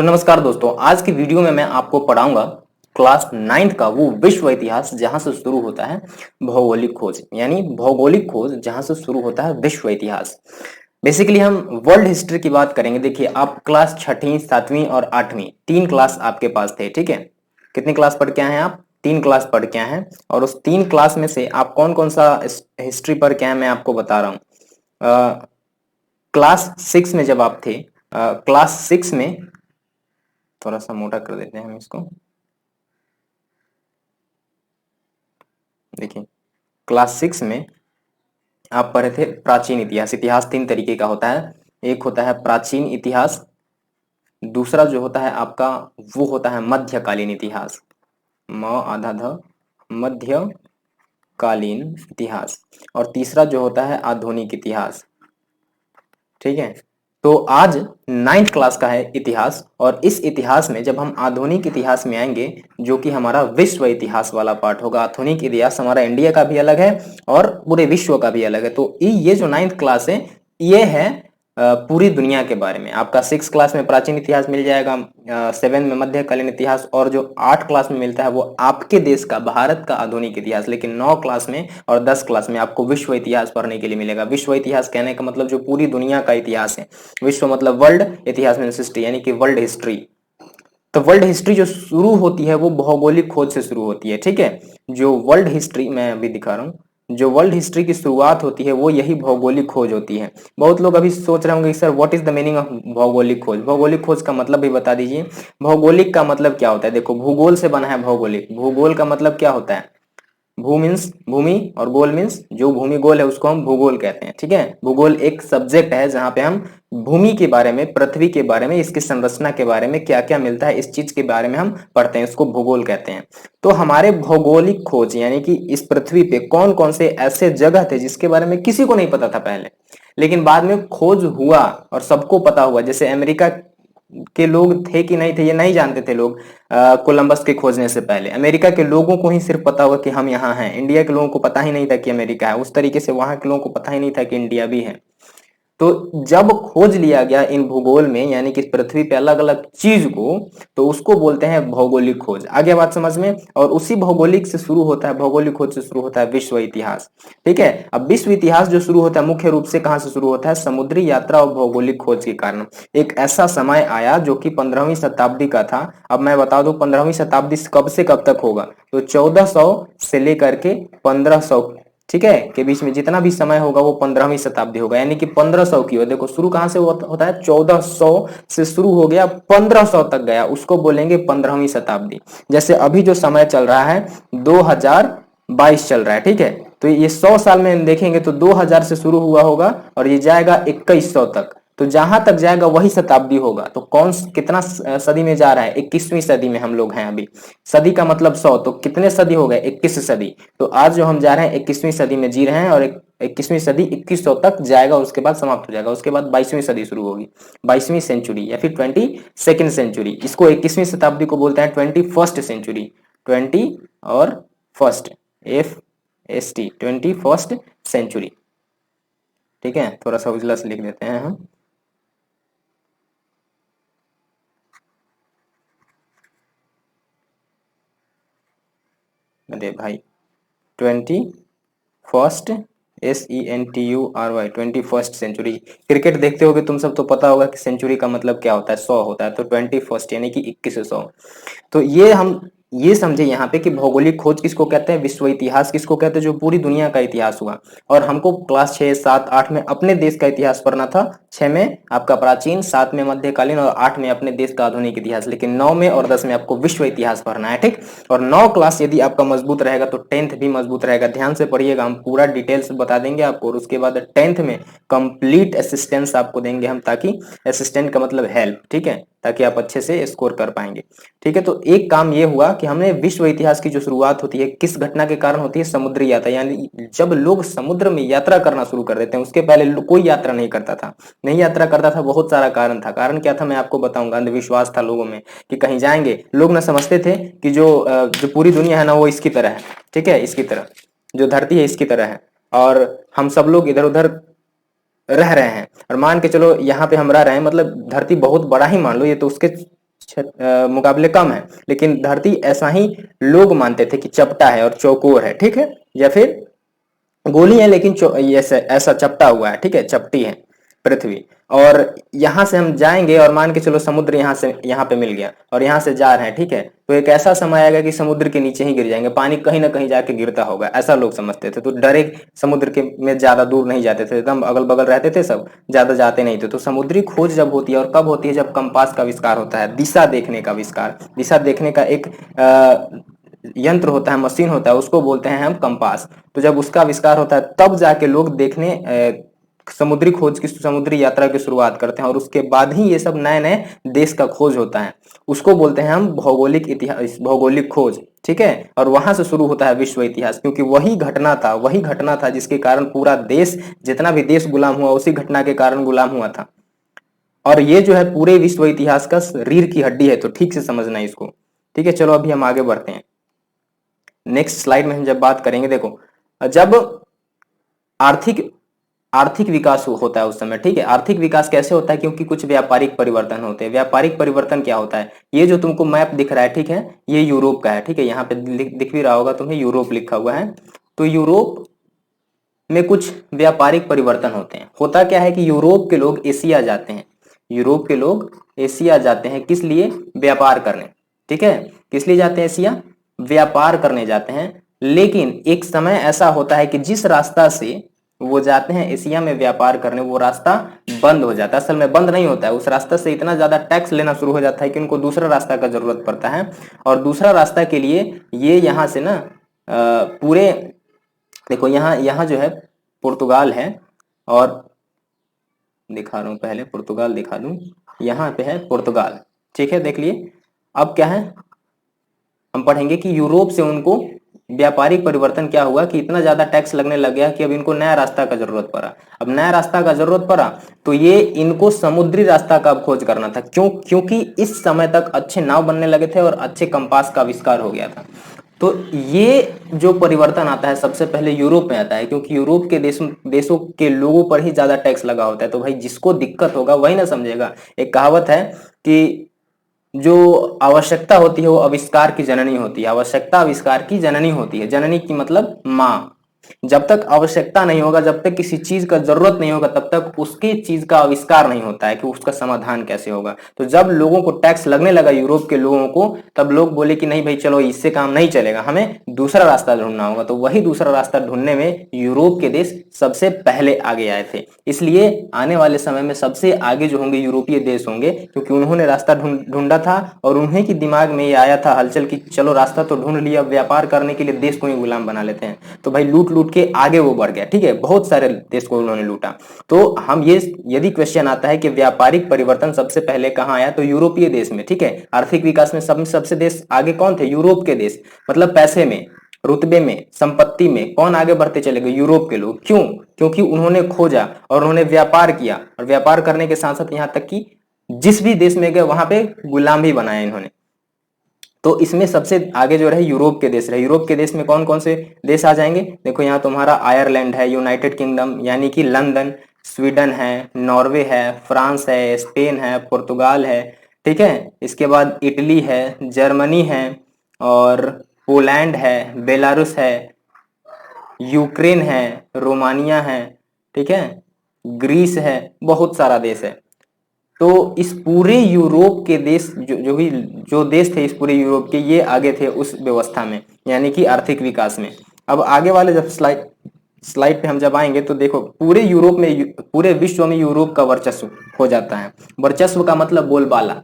तो नमस्कार दोस्तों, आज की वीडियो में मैं आपको पढ़ाऊंगा क्लास 9th का वो विश्व इतिहास जहां से शुरू होता है भौगोलिक खोज। यानी भौगोलिक खोज जहां से शुरू होता है विश्व इतिहास। बेसिकली हम वर्ल्ड हिस्ट्री की बात करेंगे। देखिए, आप क्लास छठी, सातवीं और आठवीं तीन क्लास आपके पास थे, ठीक है। कितनी क्लास पढ़ के आए हैं आप? तीन क्लास पढ़ के आए हैं। और उस तीन क्लास में से आप कौन कौन सा हिस्ट्री पढ़ के आए मैं आपको बता रहा हूँ। क्लास 6 में जब आप थे, क्लास 6 में, थोड़ा सा मोटा कर देते हैं हम इसको। देखिए, क्लास 6 में आप पढ़े थे प्राचीन इतिहास। इतिहास तीन तरीके का होता है। एक होता है प्राचीन इतिहास, दूसरा जो होता है आपका वो होता है मध्यकालीन इतिहास, म आधा ध मध्यकालीन इतिहास, और तीसरा जो होता है आधुनिक इतिहास, ठीक है। तो आज 9th क्लास का है इतिहास, और इस इतिहास में जब हम आधुनिक इतिहास में आएंगे, जो कि हमारा विश्व इतिहास वाला पार्ट होगा। आधुनिक इतिहास हमारा इंडिया का भी अलग है और पूरे विश्व का भी अलग है। तो ये जो 9th क्लास है, ये है पूरी दुनिया के बारे में। आपका 6 क्लास में प्राचीन इतिहास मिल जाएगा, 7 में मध्यकालीन इतिहास, और जो 8 क्लास में मिलता है वो आपके देश का, भारत का आधुनिक इतिहास। लेकिन 9 क्लास में और 10 क्लास में आपको विश्व इतिहास पढ़ने के लिए मिलेगा। विश्व इतिहास कहने का मतलब जो पूरी दुनिया का इतिहास है। विश्व मतलब वर्ल्ड, इतिहास में हिस्ट्री, यानी कि वर्ल्ड हिस्ट्री। तो वर्ल्ड हिस्ट्री जो शुरू होती है वो भौगोलिक खोज से शुरू होती है, ठीक है। जो वर्ल्ड हिस्ट्री मैं अभी दिखा रहा हूँ, जो वर्ल्ड हिस्ट्री की शुरुआत होती है वो यही भौगोलिक खोज होती है। बहुत लोग अभी सोच रहे होंगे sir what is the meaning of भौगोलिक खोज। भौगोलिक खोज का मतलब भी बता दीजिए। भौगोलिक का मतलब क्या होता है? देखो, भूगोल से बना है भौगोलिक। भूगोल का मतलब क्या होता है? भू मीन्स भूमि, और गोल मीन्स जो भूमि गोल है उसको हम भूगोल कहते हैं, ठीक है। भूगोल एक सब्जेक्ट है जहां पे हम भूमि के बारे में, पृथ्वी के बारे में, इसकी संरचना के बारे में, क्या क्या मिलता है इस चीज के बारे में हम पढ़ते हैं, उसको भूगोल कहते हैं। तो हमारे भौगोलिक खोज यानी कि इस पृथ्वी पे कौन कौन से ऐसे जगह थे जिसके बारे में किसी को नहीं पता था पहले, लेकिन बाद में खोज हुआ और सबको पता हुआ। जैसे अमेरिका के लोग थे कि नहीं थे ये नहीं जानते थे लोग। कोलंबस के खोजने से पहले अमेरिका के लोगों को ही सिर्फ पता होगा कि हम यहाँ हैं। इंडिया के लोगों को पता ही नहीं था कि अमेरिका है। उस तरीके से वहां के लोगों को पता ही नहीं था कि इंडिया भी है। तो जब खोज लिया गया इन भूगोल में, यानी कि पृथ्वी पे अलग अलग चीज को, तो उसको बोलते हैं भौगोलिक खोज। आ गया बात समझ में? और उसी भौगोलिक से शुरू होता है, भौगोलिक खोज से शुरू होता है विश्व इतिहास, ठीक है। अब विश्व इतिहास जो शुरू होता है मुख्य रूप से कहां से शुरू होता है? समुद्री यात्रा और भौगोलिक खोज के कारण। एक ऐसा समय आया जो कि 15वीं शताब्दी का था। अब मैं बता दूं 15वीं शताब्दी कब से कब तक होगा, तो 1400 से लेकर के 1500, ठीक है, के बीच में जितना भी समय होगा वो 15वीं शताब्दी होगा। यानी कि 1500 की हो। देखो, शुरू कहां से होता है? 1400 से शुरू हो गया, 1500 तक गया, उसको बोलेंगे 15वीं शताब्दी। जैसे अभी जो समय चल रहा है 2022 चल रहा है, ठीक है। तो ये 100 साल में देखेंगे तो 2000 से शुरू हुआ होगा और ये जाएगा 2100 तक। तो जहां तक जाएगा वही शताब्दी होगा। तो कौन कितना सदी में जा रहा है? 21वीं सदी में हम लोग हैं अभी। सदी का मतलब 100, तो कितने सदी हो गए? 21 सदी। तो आज जो हम जा रहे हैं 21वीं सदी में जी रहे हैं, और 21वीं सदी 2100 तक जाएगा, उसके बाद समाप्त हो जाएगा। उसके बाद 22वीं सदी शुरू होगी, 22वीं सेंचुरी या फिर 22nd सेंचुरी। इसको 21वीं शताब्दी को बोलते हैं 21st सेंचुरी। 20 और फर्स्ट, FST, 21st सेंचुरी, ठीक है। थोड़ा सा उजला से लिख देते हैं हम। अरे भाई, 21st, SENTURY, 21st century. Cricket देखते होगे तुम सब, तो पता होगा कि सेंचुरी का मतलब क्या होता है? 100 होता है। तो 21st यानी कि 2100। तो ये हम ये समझे यहाँ पे कि भौगोलिक खोज किसको कहते हैं, विश्व इतिहास किसको कहते हैं, जो पूरी दुनिया का इतिहास हुआ। और हमको क्लास 6, 7, 8 में अपने देश का इतिहास पढ़ना था। 6 में आपका प्राचीन, 7 में मध्यकालीन, और 8 में अपने देश का आधुनिक इतिहास। लेकिन 9 में और 10 में आपको विश्व इतिहास पढ़ना है, ठीक। और 9 क्लास यदि आपका मजबूत रहेगा तो 10th भी मजबूत रहेगा। ध्यान से पढ़िएगा, हम पूरा डिटेल्स बता देंगे आपको। और उसके बाद 10th में कंप्लीट असिस्टेंस आपको देंगे हम, ताकि असिस्टेंट का मतलब हेल्प, ठीक है, ताकि आप अच्छे से स्कोर कर पाएंगे, ठीक है। तो एक काम ये हुआ कि हमने विश्व इतिहास की जो शुरुआत होती है किस घटना के कारण होती है? समुद्री यात्रा। यानी जब लोग समुद्र में यात्रा करना शुरू कर देते हैं, उसके पहले कोई यात्रा नहीं करता था। नहीं यात्रा करता था, बहुत सारा कारण था। कारण क्या था मैं आपको बताऊंगा। अंधविश्वास था लोगों में कि कहीं जाएंगे। लोग ना समझते थे कि जो पूरी दुनिया है ना वो इसकी तरह है, ठीक है, इसकी तरह, जो धरती है इसकी तरह है, और हम सब लोग इधर उधर रह रहे हैं। और मान के चलो यहाँ पे हम रह रहे हैं, मतलब धरती बहुत बड़ा ही मान लो, ये तो उसके मुकाबले कम है, लेकिन धरती ऐसा ही लोग मानते थे कि चपटा है और चौकोर है, ठीक है, या फिर गोली है लेकिन ऐसा ऐसा चपटा हुआ है, ठीक है, चपटी है पृथ्वी। और यहाँ से हम जाएंगे और मान के चलो समुद्र यहाँ से यहाँ पे मिल गया और यहाँ से जा रहे हैं, ठीक है, तो एक ऐसा समय आएगा कि समुद्र के नीचे ही गिर जाएंगे, पानी कहीं ना कहीं जाके गिरता होगा, ऐसा लोग समझते थे। तो डरे समुद्र के में ज्यादा दूर नहीं जाते थे, एकदम अगल बगल रहते थे, सब ज्यादा जाते नहीं थे। तो समुद्री खोज जब होती है और कब होती है, जब कंपास का आविष्कार होता है, दिशा देखने का आविष्कार, दिशा देखने का एक यंत्र होता है, मशीन होता है, उसको बोलते हैं हम कंपास। तो जब उसका आविष्कार होता है तब जाके लोग देखने समुद्री खोज की, समुद्री यात्रा की शुरुआत करते हैं, और उसके बाद ही ये सब नए नए देश का खोज होता है। उसको बोलते हैं हम भौगोलिक इतिहास, भौगोलिक खोज, ठीक है। और वहां से शुरू होता है विश्व इतिहास, क्योंकि वही घटना था जिसके कारण पूरा देश, जितना भी देश गुलाम हुआ उसी घटना के कारण गुलाम हुआ था। और ये जो है पूरे विश्व इतिहास का रीढ़ की हड्डी है, तो ठीक से समझना इसको, ठीक है। चलो अभी हम आगे बढ़ते हैं। नेक्स्ट स्लाइड में हम जब बात करेंगे, देखो जब आर्थिक आर्थिक विकास होता है उस समय, ठीक है। आर्थिक विकास कैसे होता है, क्योंकि कुछ व्यापारिक परिवर्तन होते हैं। व्यापारिक परिवर्तन क्या होता है, ये जो तुमको मैप दिख रहा है, ठीक है, ये यूरोप का है, ठीक है, यहाँ पे दिख भी रहा होगा तुम्हें, यूरोप लिखा हुआ है। तो यूरोप में कुछ व्यापारिक परिवर्तन होते हैं। होता क्या है कि यूरोप के लोग एशिया जाते हैं, यूरोप के लोग एशिया जाते हैं, किस लिए, व्यापार करने, ठीक है। किस लिए जाते हैं एशिया, व्यापार करने जाते हैं। लेकिन एक समय ऐसा होता है कि जिस रास्ता से वो जाते हैं एशिया में व्यापार करने, वो रास्ता बंद हो जाता है। असल में बंद नहीं होता है, उस रास्ता से इतना ज्यादा टैक्स लेना शुरू हो जाता है कि उनको दूसरा रास्ता का जरूरत पड़ता है। और दूसरा रास्ता के लिए ये यहाँ से ना पूरे, देखो यहाँ यहाँ जो है पुर्तगाल है, और दिखा रहा हूँ, पहले पुर्तगाल दिखा दूं, यहाँ पे है पुर्तगाल, ठीक है, देख लिए। अब क्या है, हम पढ़ेंगे कि यूरोप से उनको व्यापारिक परिवर्तन क्या हुआ कि इतना ज्यादा टैक्स लगने लग गया कि अब इनको नया रास्ता का जरूरत पड़ा। अब नया रास्ता का जरूरत पड़ा तो ये इनको समुद्री रास्ता का खोज करना था। क्योंकि इस समय तक अच्छे नाव बनने लगे थे और अच्छे कंपास का आविष्कार हो गया था। तो ये जो परिवर्तन आता है सबसे पहले यूरोप में आता है, क्योंकि यूरोप के देशों के लोगों पर ही ज्यादा टैक्स लगा होता है। तो भाई जिसको दिक्कत होगा वही ना समझेगा। एक कहावत है कि जो आवश्यकता होती है वो आविष्कार की जननी होती है, आवश्यकता आविष्कार की जननी होती है। जननी की मतलब माँ। जब तक आवश्यकता नहीं होगा, जब तक किसी चीज का जरूरत नहीं होगा, तब तक उसकी चीज का आविष्कार नहीं होता है कि उसका समाधान कैसे होगा। तो जब लोगों को टैक्स लगने लगा, यूरोप के लोगों को, तब लोग बोले कि नहीं भाई चलो इससे काम नहीं चलेगा, हमें दूसरा रास्ता ढूंढना होगा। तो वही दूसरा रास्ता ढूंढने में यूरोप के देश सबसे पहले आगे आए थे। इसलिए आने वाले समय में सबसे आगे जो होंगे यूरोपीय देश होंगे, क्योंकि उन्होंने रास्ता ढूंढा था और उन्हीं की दिमाग में ये आया था हलचल की चलो रास्ता तो ढूंढ लिया, व्यापार करने के लिए देश को ही गुलाम बना लेते हैं। तो भाई लूट लूट के आगे वो बढ़ गया, ठीक है, बहुत सारे देश को उन्होंने लूटा। तो हम ये, यदि क्वेश्चन आता है कि व्यापारिक परिवर्तन सबसे पहले कहाँ आया, तो यूरोपीय देश में, ठीक है। आर्थिक विकास में सबसे देश आगे कौन थे, यूरोप के देश। मतलब पैसे में, रुतबे में, संपत्ति में कौन आगे बढ़ते चले गए, यूरोप के लोग। क्यों, क्योंकि उन्होंने खोजा और उन्होंने व्यापार किया, और व्यापार करने के साथ साथ यहाँ तक कि जिस भी देश में गए वहां पे गुलाम भी बनाया इन्होंने। तो इसमें सबसे आगे जो रहे यूरोप के देश रहे। यूरोप के देश में कौन कौन से देश आ जाएंगे, देखो यहाँ तुम्हारा आयरलैंड है, यूनाइटेड किंगडम यानी कि लंदन, स्वीडन है, नॉर्वे है, फ्रांस है, स्पेन है, पुर्तगाल है, ठीक है। इसके बाद इटली है, जर्मनी है, और पोलैंड है, बेलारूस है, यूक्रेन है, रोमानिया है, ठीक है, ग्रीस है, बहुत सारा देश है। तो इस पूरे यूरोप के देश जो देश थे इस पूरे यूरोप के, ये आगे थे उस व्यवस्था में, यानी कि आर्थिक विकास में। अब आगे वाले जब स्लाइड पे हम जब आएंगे तो देखो पूरे यूरोप में, पूरे विश्व में यूरोप का वर्चस्व हो जाता है। वर्चस्व का मतलब बोलबाला।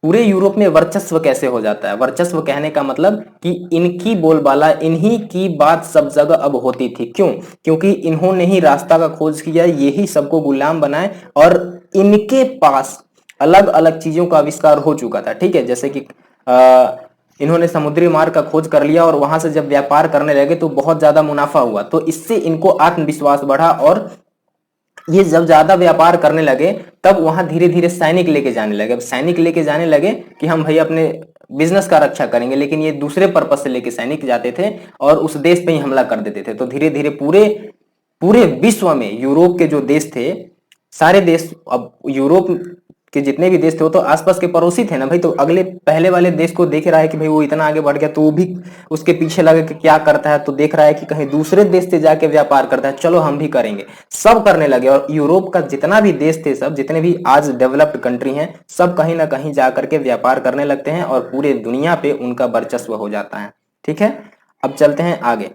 पूरे यूरोप में वर्चस्व कैसे हो जाता है, वर्चस्व कहने का मतलब कि इनकी बोलबाला, इन्हीं की बात सब जगह अब होती थी। क्यों, क्योंकि इन्होंने ही रास्ता का खोज किया, यही सबको गुलाम बनाए, और इनके पास अलग अलग चीजों का आविष्कार हो चुका था, ठीक है। जैसे कि इन्होंने समुद्री मार्ग का खोज कर लिया और वहां से जब व्यापार करने लगे तो बहुत ज्यादा मुनाफा हुआ, तो इससे इनको आत्मविश्वास बढ़ा, और ये जब ज्यादा व्यापार करने लगे तब वहां धीरे धीरे सैनिक लेके जाने लगे। अब सैनिक लेके जाने लगे कि हम भाई अपने बिजनेस का रक्षा करेंगे, लेकिन ये दूसरे पर्पज से लेके सैनिक जाते थे और उस देश पे ही हमला कर देते थे। तो धीरे धीरे पूरे पूरे विश्व में यूरोप के जो देश थे, सारे देश अब यूरोप के जितने भी देश थे वो तो आसपास के पड़ोसी थे ना भाई, तो अगले पहले वाले देश को देख रहा है कि भाई वो इतना आगे बढ़ गया, तो वो भी उसके पीछे लगे कि क्या करता है, तो देख रहा है कि कहीं दूसरे देश से जाके व्यापार करता है, चलो हम भी करेंगे। सब करने लगे और यूरोप का जितना भी देश थे, सब जितने भी आज डेवलप्ड कंट्री हैं, सब कहीं ना कहीं जा करके व्यापार करने लगते हैं और पूरे दुनिया पे उनका वर्चस्व हो जाता है। ठीक है, अब चलते हैं आगे।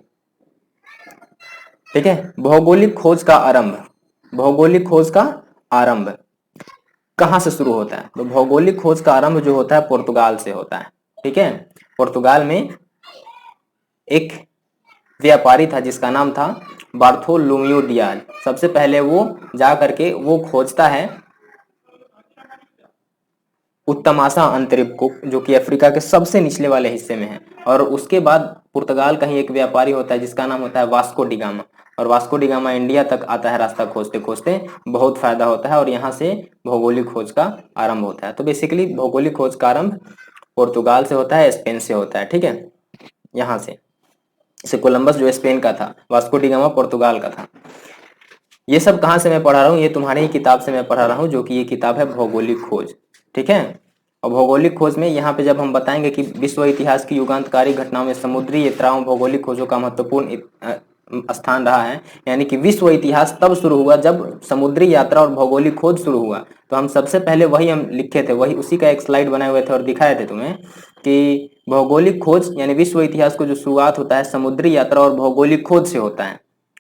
ठीक है, भौगोलिक खोज का आरंभ। भौगोलिक खोज का आरंभ कहां से शुरू होता है? तो भौगोलिक खोज का आरंभ जो होता है पुर्तगाल से होता है। ठीक है, पुर्तगाल में एक व्यापारी था जिसका नाम था बार्थोलोम्यू डियाज। सबसे पहले वो जा करके वो खोजता है उत्तमासा अंतरिक्ष को, जो कि अफ्रीका के सबसे निचले वाले हिस्से में है। और उसके बाद पुर्तगाल का ही एक व्यापारी होता है जिसका नाम होता है वास्को डिगामा। और वास्को डिगामा इंडिया तक आता है रास्ता खोजते खोजते, बहुत फायदा होता है और यहाँ से भौगोलिक खोज का आरंभ होता है। तो बेसिकली भौगोलिक खोज का आरंभ पुर्तगाल से होता है, स्पेन से होता है। ठीक है, यहाँ से जैसे कोलंबस जो स्पेन का था, वास्को डिगामा पुर्तगाल का था। ये सब कहाँ से मैं पढ़ा रहा हूँ? ये तुम्हारी ही किताब से मैं पढ़ा रहा हूँ, जो कि ये किताब है भौगोलिक खोज। ठीक है, और भौगोलिक खोज में यहाँ पे जब हम बताएंगे कि विश्व इतिहास की युगांतकारी घटनाओं में समुद्री यात्राओं भौगोलिक खोजों का महत्वपूर्ण स्थान रहा है, यानी कि विश्व इतिहास तब शुरू हुआ जब समुद्री यात्रा और भौगोलिक खोज शुरू हुआ। तो हम सबसे पहले वही हम लिखे थे, वही उसी का एक स्लाइड बनाए हुए थे और दिखाए थे तुम्हें कि भौगोलिक खोज यानी विश्व इतिहास को जो शुरुआत होता है समुद्री यात्रा और भौगोलिक खोज से होता है।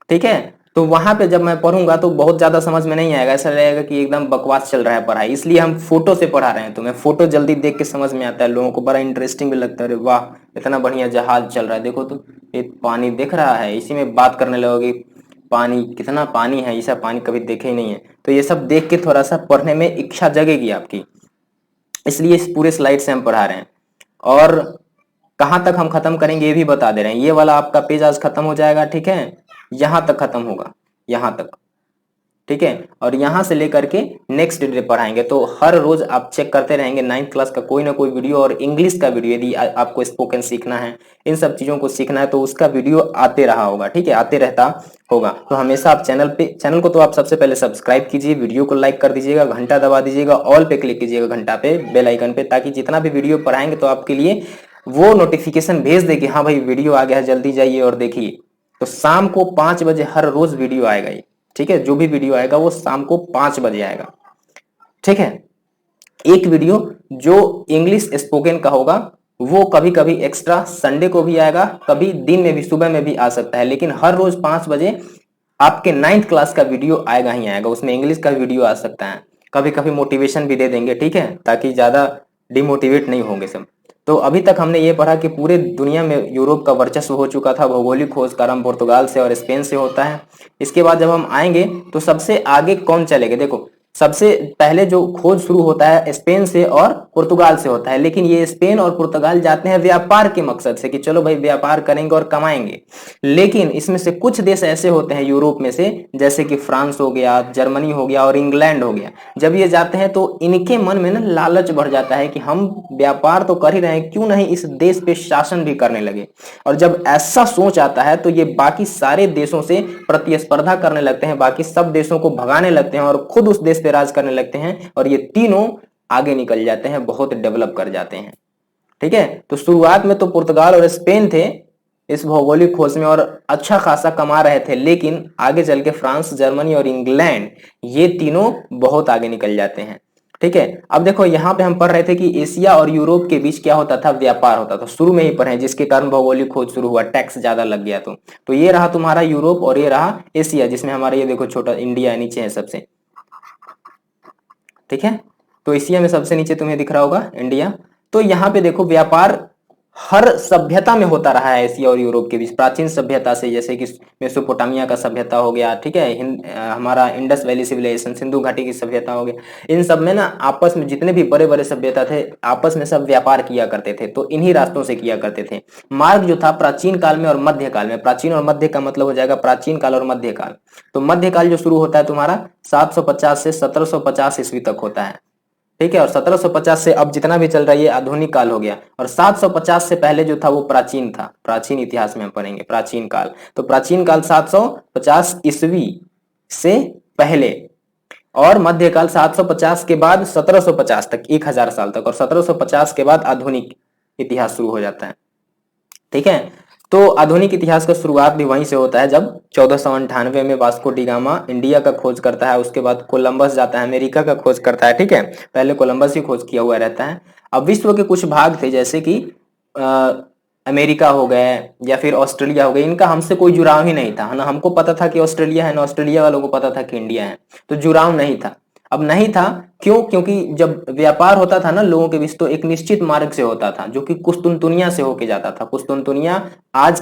ठीक है, तो वहां पे जब मैं पढ़ूंगा तो बहुत ज्यादा समझ में नहीं आएगा, ऐसा लगेगा कि एकदम बकवास चल रहा है पढ़ाई, इसलिए हम फोटो से पढ़ा रहे हैं। तुम्हें फोटो जल्दी देख के समझ में आता है, लोगों को बड़ा इंटरेस्टिंग भी लगता है। अरे वाह, इतना बढ़िया जहाज चल रहा है, देखो तो ये पानी दिख रहा है, इसी में बात करने लगोगे पानी, कितना पानी है, ऐसा पानी कभी देखे ही नहीं है। तो ये सब देख के थोड़ा सा पढ़ने में इच्छा जगेगी आपकी, इसलिए इस पूरे स्लाइड से हम पढ़ा रहे हैं। और कहाँ तक हम खत्म करेंगे ये भी बता दे रहे हैं। ये वाला आपका पेज आज खत्म हो जाएगा। ठीक है, यहां तक खत्म होगा, यहां तक। ठीक है, और यहां से लेकर के नेक्स्ट डे पढ़ाएंगे। तो हर रोज आप चेक करते रहेंगे 9th क्लास का कोई ना कोई वीडियो और इंग्लिश का वीडियो, यदि आपको स्पोकन सीखना है, इन सब चीजों को सीखना है, तो उसका वीडियो आते रहा होगा। ठीक है, आते रहता होगा। तो हमेशा आप चैनल को तो आप सबसे पहले सब्सक्राइब कीजिए, वीडियो को लाइक कर दीजिएगा, घंटा दबा दीजिएगा, ऑल पे क्लिक कीजिएगा घंटा पे, बेल आइकन पे, ताकि जितना भी वीडियो पढ़ाएंगे तो आपके लिए वो नोटिफिकेशन भेज दे कि हाँ भाई वीडियो आ गया है, जल्दी जाइए और देखिए। तो शाम को 5 बजे हर रोज वीडियो आएगा ये। ठीक है, जो भी वीडियो आएगा वो शाम को 5 बजे आएगा। ठीक है, एक वीडियो जो इंग्लिश स्पोकन का होगा वो कभी कभी एक्स्ट्रा संडे को भी आएगा, कभी दिन में भी, सुबह में भी आ सकता है, लेकिन हर रोज 5 बजे आपके 9th क्लास का वीडियो आएगा ही आएगा। उसमें इंग्लिश का वीडियो आ सकता है, कभी कभी मोटिवेशन भी दे देंगे। ठीक है, ताकि ज्यादा डिमोटिवेट नहीं होंगे सब। तो अभी तक हमने ये पढ़ा कि पूरे दुनिया में यूरोप का वर्चस्व हो चुका था। भौगोलिक खोज का आरंभ पुर्तगाल से और स्पेन से होता है। इसके बाद जब हम आएंगे तो सबसे आगे कौन चलेगा? देखो, सबसे पहले जो खोज शुरू होता है स्पेन से और पुर्तगाल से होता है, लेकिन ये स्पेन और पुर्तगाल जाते हैं व्यापार के मकसद से कि चलो भाई व्यापार करेंगे और कमाएंगे। लेकिन इसमें से कुछ देश ऐसे होते हैं यूरोप में से, जैसे कि फ्रांस हो गया, जर्मनी हो गया और इंग्लैंड हो गया। जब ये जाते हैं तो इनके मन में ना लालच बढ़ जाता है कि हम व्यापार तो कर ही रहे हैं, क्यों नहीं इस देश पे शासन भी करने लगे। और जब ऐसा सोच आता है तो ये बाकी सारे देशों से प्रतिस्पर्धा करने लगते हैं, बाकी सब देशों को भगाने लगते हैं और खुद उस देश पे राज करने लगते हैं, और ये तीनों आगे निकल जाते हैं, बहुत डेवलप कर जाते हैं। ठीक है, तो शुरुआत में तो पुर्तगाल और स्पेन थे इस भौगोलिक खोज में और अच्छा खासा कमा रहे थे, लेकिन आगे चल के फ्रांस, जर्मनी और इंग्लैंड, ये तीनों बहुत आगे निकल जाते हैं। ठीक है, अब देखो यहाँ पे हम पढ़ रहे थे कि एशिया और यूरोप के बीच क्या होता था? व्यापार होता था, शुरू में ही पढ़े, जिसके कारण भौगोलिक खोज शुरू हुआ, टैक्स ज्यादा लग गया। तो ये रहा तुम्हारा यूरोप और ये रहा एशिया, जिसमें हमारा ये देखो छोटा इंडिया नीचे है सबसे। ठीक है, तो एशिया में सबसे नीचे तुम्हें दिख रहा होगा इंडिया। तो यहाँ पे देखो व्यापार हर सभ्यता में होता रहा है एशिया और यूरोप के बीच, प्राचीन सभ्यता से, जैसे कि मेसोपोटामिया का सभ्यता हो गया। ठीक है, हमारा इंडस वैली सिविलाइजेशन, सिंधु घाटी की सभ्यता हो गया। इन सब में ना आपस में जितने भी बड़े बड़े सभ्यता थे आपस में सब व्यापार किया करते थे, तो इन्हीं रास्तों से किया करते थे। मार्ग जो था प्राचीन काल में और मध्य काल में, प्राचीन और मध्य का मतलब हो जाएगा प्राचीन काल और मध्य काल। तो मध्य काल जो शुरू होता है तुम्हारा 750 से 1750 ईस्वी तक होता है। ठीक है, और 1750 से अब जितना भी चल रहा है ये आधुनिक काल हो गया। और 750 से पहले जो था वो प्राचीन था, प्राचीन इतिहास में हम पढ़ेंगे प्राचीन काल। तो प्राचीन काल 750 ईस्वी से पहले। और मध्यकाल 750 के बाद 1750 तक, 1000 साल तक, और 1750 के बाद आधुनिक इतिहास शुरू हो जाता है। ठीक है, तो आधुनिक इतिहास का शुरुआत भी वहीं से होता है जब 1498 में वास्को डी गामा इंडिया का खोज करता है। उसके बाद कोलंबस जाता है, अमेरिका का खोज करता है। ठीक है, पहले कोलंबस ही खोज किया हुआ रहता है। अब विश्व के कुछ भाग थे जैसे कि अमेरिका हो गए या फिर ऑस्ट्रेलिया हो गए, इनका हमसे कोई जुड़ाव ही नहीं था, है ना। हमको पता था कि ऑस्ट्रेलिया है, ना ऑस्ट्रेलिया वालों को पता था कि इंडिया है, तो जुड़ाव नहीं था। अब नहीं था क्यों? क्योंकि जब व्यापार होता था ना लोगों के बीच, तो एक निश्चित मार्ग से होता था जो कि कुस्तुनतुनिया से होके जाता था। कुस्तुनतुनिया आज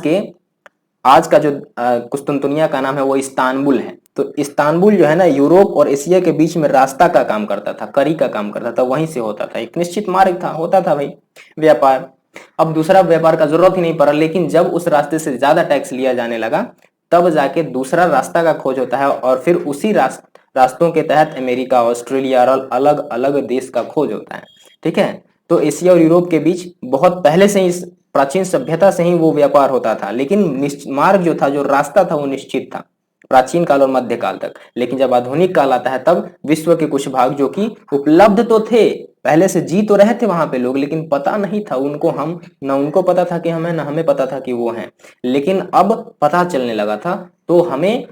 का जो कुस्तुनतुनिया का नाम है वो इस्तांबुल है। तो इस्तांबुल जो है ना यूरोप और एशिया के बीच में रास्ता का काम करता था, कड़ी का काम करता था, वहीं से होता था, एक निश्चित मार्ग था, होता था भाई व्यापार। अब दूसरा व्यापार का जरूरत ही नहीं पड़ा, लेकिन जब उस रास्ते से ज्यादा टैक्स लिया जाने लगा तब जाके दूसरा रास्ता का खोज होता है, और फिर उसी रास्तों के तहत अमेरिका, ऑस्ट्रेलिया और अलग अलग देश का खोज होता है। ठीक है, तो एशिया और यूरोप के बीच बहुत पहले से ही, प्राचीन सभ्यता से ही वो व्यापार होता था, लेकिन मार्ग जो था, जो रास्ता था वो निश्चित था प्राचीन काल और मध्यकाल तक। लेकिन जब आधुनिक काल आता है तब विश्व के कुछ भाग जो कि उपलब्ध तो थे, पहले से जी तो रहे थे वहां पे लोग, लेकिन पता नहीं था उनको, हम ना उनको पता था कि हमें, ना हमें पता था कि वो हैं। लेकिन अब पता चलने लगा था, तो हमें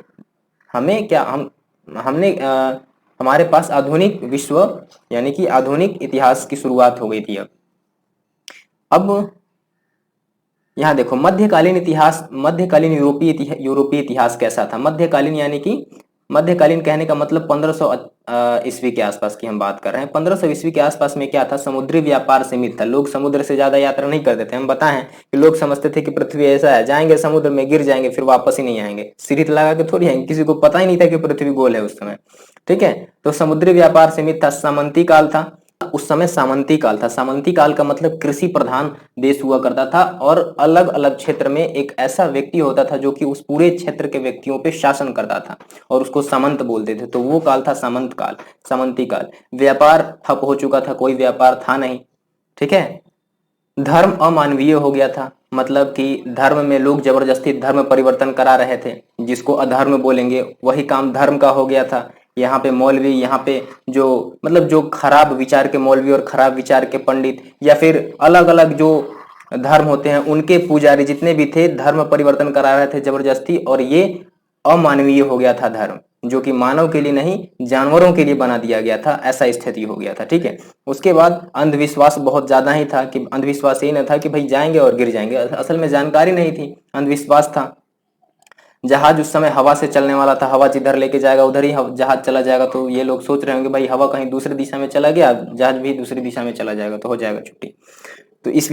हमें क्या हम हमने हमारे पास आधुनिक विश्व यानी कि आधुनिक इतिहास की शुरुआत हो गई थी। अब यहाँ देखो मध्यकालीन इतिहास, मध्यकालीन यूरोपीय इतिहास कैसा था। मध्यकालीन यानी कि मध्यकालीन कहने का मतलब 1500 ईस्वी के आसपास की हम बात कर रहे हैं। 1500 ईस्वी के आसपास में क्या था, समुद्री व्यापार सीमित था, लोग समुद्र से ज्यादा यात्रा नहीं करते थे। हम बताएं कि लोग समझते थे कि पृथ्वी ऐसा है, जाएंगे समुद्र में, गिर जाएंगे, फिर वापस ही नहीं आएंगे, सीढ़ी लगा के थोड़ी आएंगे, किसी को पता ही नहीं था कि पृथ्वी गोल है उस समय। ठीक है, तो समुद्री व्यापार सीमित था, सामंती काल था। उस समय सामंती काल था। सामंती काल का मतलब कृषि प्रधान देश हुआ करता था, और अलग अलग क्षेत्र में एक ऐसा व्यक्ति होता था जो कि उस पूरे क्षेत्र के व्यक्तियों पे शासन करता था, और उसको सामंत बोलते थे। तो वो काल था सामंत काल, सामंती काल। व्यापार ठप हो चुका था, कोई व्यापार था नहीं। ठीक है, धर्म अमानवीय हो गया था, मतलब कि धर्म में लोग जबरदस्ती धर्म परिवर्तन करा रहे थे, जिसको अधर्म बोलेंगे, वही काम धर्म का हो गया था। यहाँ पे मौलवी, यहाँ पे जो मतलब जो खराब विचार के मौलवी और खराब विचार के पंडित, या फिर अलग अलग जो धर्म होते हैं उनके पुजारी जितने भी थे, धर्म परिवर्तन करा रहे थे जबरदस्ती, और ये अमानवीय हो गया था धर्म, जो कि मानव के लिए नहीं जानवरों के लिए बना दिया गया था, ऐसा स्थिति हो गया था। ठीक है, उसके बाद अंधविश्वास बहुत ज्यादा ही था, कि अंधविश्वास ये न था कि भाई जाएंगे और गिर जाएंगे, असल में जानकारी नहीं थी, अंधविश्वास था। जहाज उस समय हवा से चलने वाला था, हवा जिधर लेके जाएगा उधर ही जहाज चला जाएगा। तो ये लोग सोच रहे होंगे भाई हवा कहीं दूसरी दिशा में चला गया, जहाज भी दूसरी दिशा में चला जाएगा तो हो जाएगा छुट्टी। तो इस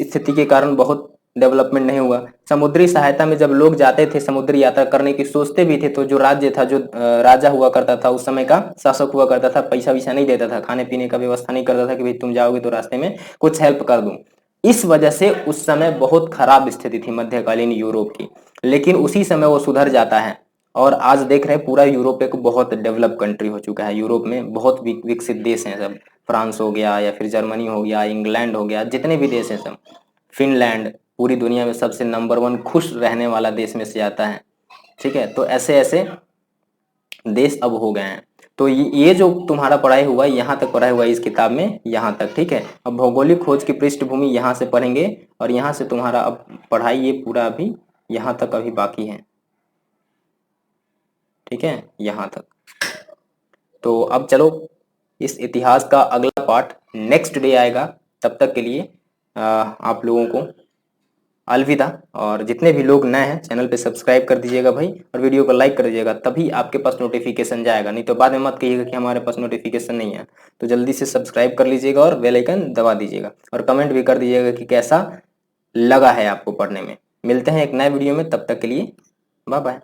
स्थिति के कारण बहुत डेवलपमेंट नहीं हुआ। समुद्री सहायता में जब लोग जाते थे समुद्री यात्रा करने की सोचते भी थे, तो जो राज्य था, जो राजा हुआ करता था, उस समय का शासक हुआ करता था, पैसा वैसा नहीं देता था, खाने पीने का व्यवस्था नहीं करता था कि भाई तुम जाओगे तो रास्ते में कुछ हेल्प कर दूं। इस वजह से उस समय बहुत खराब स्थिति थी मध्यकालीन यूरोप की, लेकिन उसी समय वो सुधर जाता है, और आज देख रहे हैं पूरा यूरोप एक बहुत डेवलप कंट्री हो चुका है। यूरोप में बहुत विकसित देश हैं सब, फ्रांस हो गया, या फिर जर्मनी हो गया, इंग्लैंड हो गया, जितने भी देश हैं सब, फिनलैंड, पूरी दुनिया में सबसे नंबर 1 खुश रहने वाला देश में से आता है। ठीक है, तो ऐसे ऐसे देश अब हो गए हैं। तो ये जो तुम्हारा पढ़ाई हुआ यहाँ तक पढ़ाई हुआ इस किताब में, यहाँ तक। ठीक है, अब भौगोलिक खोज की पृष्ठभूमि यहाँ से पढ़ेंगे, और यहाँ से तुम्हारा अब पढ़ाई ये पूरा अभी यहाँ तक अभी बाकी है। ठीक है, यहाँ तक। तो अब चलो इस इतिहास का अगला पार्ट नेक्स्ट डे आएगा। तब तक के लिए आप लोगों को अलविदा, और जितने भी लोग नए हैं चैनल पे सब्सक्राइब कर दीजिएगा भाई, और वीडियो को लाइक कर दीजिएगा, तभी आपके पास नोटिफिकेशन जाएगा, नहीं तो बाद में मत कहिएगा कि हमारे पास नोटिफिकेशन नहीं है। तो जल्दी से सब्सक्राइब कर लीजिएगा और बेल आइकन दबा दीजिएगा, और कमेंट भी कर दीजिएगा कि कैसा लगा है आपको पढ़ने में। मिलते हैं एक नए वीडियो में, तब तक के लिए बाय बाय।